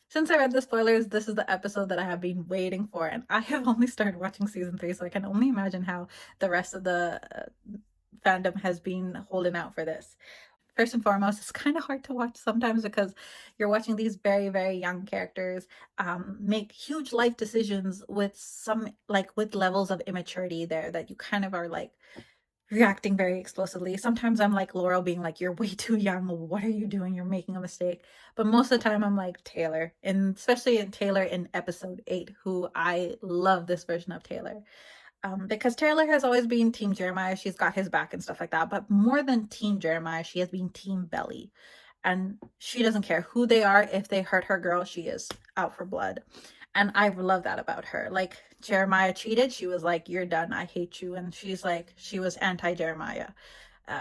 Since I read the spoilers, this is the episode that I have been waiting for, and I have only started watching season 3, so I can only imagine how the rest of the fandom has been holding out for this. First and foremost, it's kind of hard to watch sometimes because you're watching these very, very young characters make huge life decisions with some, like, with levels of immaturity there that you kind of are like reacting very explosively. Sometimes I'm like Laurel being like, you're way too young. What are you doing? You're making a mistake. But most of the time I'm like Taylor, and especially in Taylor in episode 8, who I love this version of Taylor. Because Taylor has always been Team Jeremiah. She's got his back and stuff like that. But more than Team Jeremiah, she has been Team Belly. And she doesn't care who they are. If they hurt her girl, she is out for blood. And I love that about her. Like, Jeremiah cheated, she was like, you're done, I hate you. And she's like, she was anti-Jeremiah.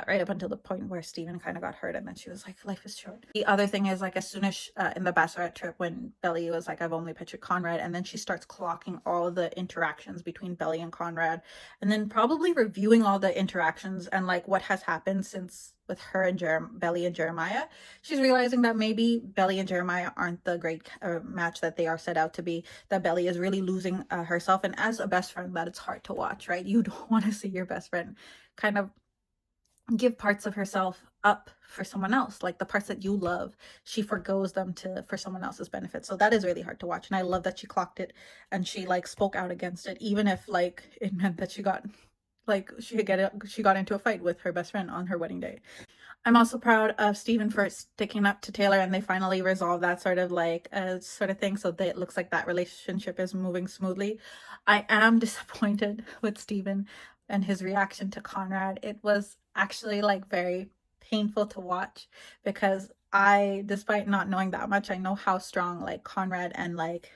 Right up until the point where Steven kind of got hurt, and then she was like, life is short. The other thing is, like, as soon as in the Bachelorette trip, when Belly was like, I've only pictured Conrad, and then she starts clocking all the interactions between Belly and Conrad, and then probably reviewing all the interactions and like what has happened since with her and Belly and Jeremiah, she's realizing that maybe Belly and Jeremiah aren't the great match that they are set out to be, that Belly is really losing herself, and as a best friend, that it's hard to watch, right? You don't want to see your best friend kind of give parts of herself up for someone else, like the parts that you love, she forgoes them to for someone else's benefit. So that is really hard to watch, and I love that she clocked it and she like spoke out against it, even if like it meant that she got like she got into a fight with her best friend on her wedding day. I'm also proud of Steven for sticking up to Taylor, and they finally resolve that sort of like sort of thing, so that it looks like that relationship is moving smoothly. I am disappointed with Steven and his reaction to Conrad. It was actually like very painful to watch because I, despite not knowing that much, I know how strong like Conrad and like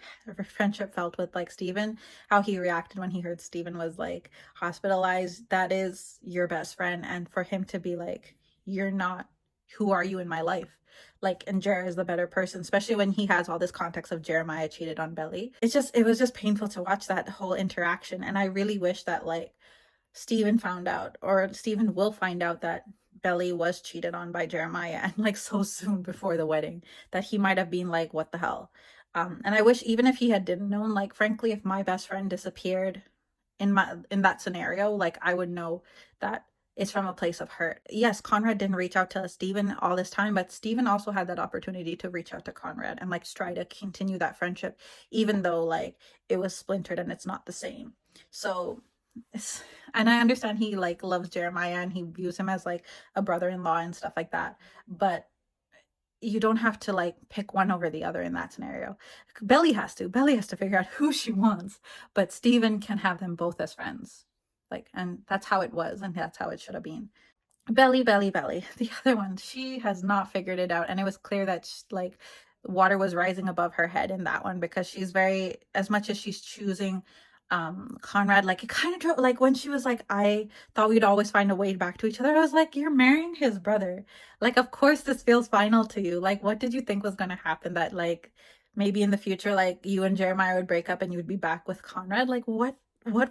friendship felt with like Steven, how he reacted when he heard Steven was like hospitalized. That is your best friend, and for him to be like, you're not, who are you in my life? Like, and Jer is the better person, especially when he has all this context of Jeremiah cheated on Belly. It was just painful to watch that whole interaction. And I really wish that like Steven found out, or Steven will find out, that Belly was cheated on by Jeremiah, and like so soon before the wedding, that he might have been like, what the hell? And I wish, even if he had didn't known, like frankly, if my best friend disappeared in that scenario, like I would know that it's from a place of hurt. Yes, Conrad didn't reach out to Steven all this time, but Steven also had that opportunity to reach out to Conrad and like try to continue that friendship, even though like it was splintered and it's not the same. So it's, and I understand he like loves Jeremiah and he views him as like a brother-in-law and stuff like that, but you don't have to like pick one over the other in that scenario. Belly has to figure out who she wants, but Steven can have them both as friends. Like, and that's how it was, and that's how it should have been. Belly, the other one, she has not figured it out, and it was clear that like water was rising above her head in that one, because she's very, as much as she's choosing Conrad, like it kind of like when she was like, I thought we'd always find a way back to each other. I was like, you're marrying his brother, like of course this feels final to you. Like, what did you think was going to happen, that like maybe in the future like you and Jeremiah would break up and you would be back with Conrad? Like, what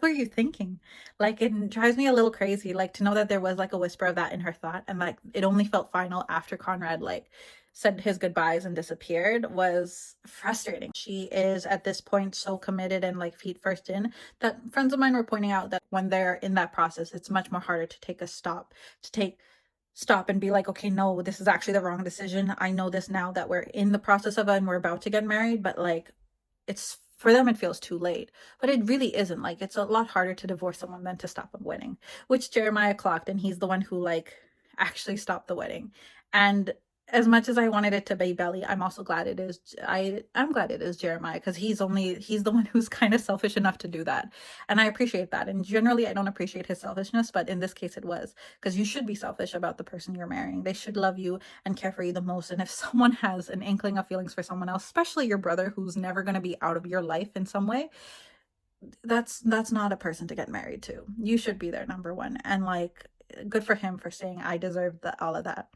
were you thinking? Like, it drives me a little crazy, like to know that there was like a whisper of that in her thought, and like it only felt final after Conrad like said his goodbyes and disappeared, was frustrating. She is at this point so committed and like feet first in, that friends of mine were pointing out that when they're in that process, it's much more harder to take a stop, to take stop and be like, okay, no, this is actually the wrong decision. I know this now that we're in the process of it and we're about to get married, but like it's, for them it feels too late, but it really isn't. Like, it's a lot harder to divorce someone than to stop a wedding, which Jeremiah clocked, and he's the one who like actually stopped the wedding. And as much as I wanted it to be Belly, I'm also glad it is, I'm glad it is Jeremiah, because he's the one who's kind of selfish enough to do that, and I appreciate that. And generally I don't appreciate his selfishness, but in this case it was, because you should be selfish about the person you're marrying. They should love you and care for you the most, and if someone has an inkling of feelings for someone else, especially your brother who's never going to be out of your life in some way, that's not a person to get married to. You should be there, number one. And like, good for him for saying, I deserve all of that.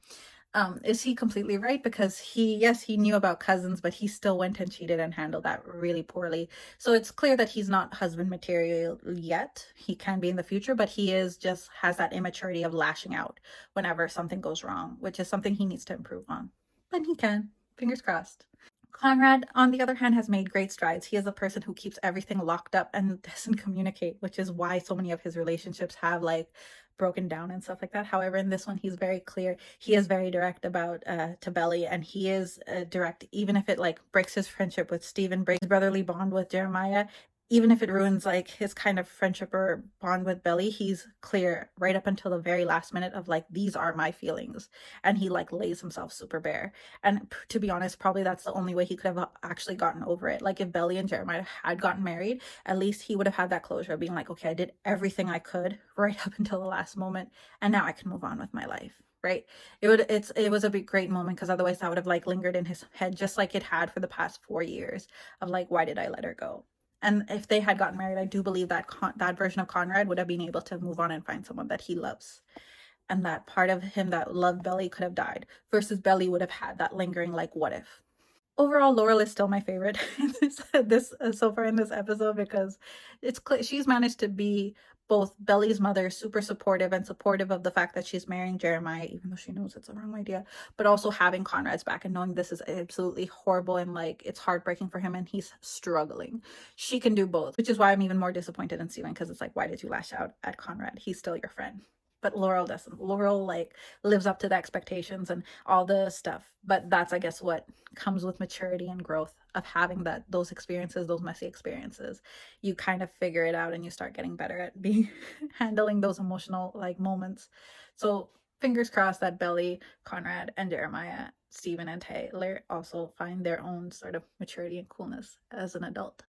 Is he completely right? Because yes, he knew about cousins, but he still went and cheated and handled that really poorly. So it's clear that he's not husband material yet. He can be in the future, but he is just has that immaturity of lashing out whenever something goes wrong, which is something he needs to improve on. But he can. Fingers crossed. Conrad, on the other hand, has made great strides. He is a person who keeps everything locked up and doesn't communicate, which is why so many of his relationships have like broken down and stuff like that. However, in this one, he's very clear. He is very direct about to Belly, and he is direct, even if it like breaks his friendship with Steven, breaks his brotherly bond with Jeremiah. Even if it ruins like his kind of friendship or bond with Belly, he's clear right up until the very last minute of like, these are my feelings. And he like lays himself super bare. And to be honest, probably that's the only way he could have actually gotten over it. Like if Belly and Jeremiah had gotten married, at least he would have had that closure of being like, okay, I did everything I could right up until the last moment, and now I can move on with my life. Right? It was a big great moment, because otherwise that would have like lingered in his head just like it had for the past 4 years of like, why did I let her go? And if they had gotten married, I do believe that that version of Conrad would have been able to move on and find someone that he loves, and that part of him that loved Belly could have died, versus Belly would have had that lingering like, what if? Overall, Laurel is still my favorite in this so far in this episode, because it's she's managed to be both Belly's mother, super supportive and supportive of the fact that she's marrying Jeremiah, even though she knows it's a wrong idea, but also having Conrad's back and knowing this is absolutely horrible and like it's heartbreaking for him and he's struggling. She can do both, which is why I'm even more disappointed in Steven, because it's like, why did you lash out at Conrad? He's still your friend. But Laurel doesn't. Laurel like lives up to the expectations and all the stuff. But that's, I guess, what comes with maturity and growth of having those experiences, those messy experiences. You kind of figure it out and you start getting better at being handling those emotional like moments. So fingers crossed that Belly, Conrad, and Jeremiah, Steven, and Taylor also find their own sort of maturity and coolness as an adult.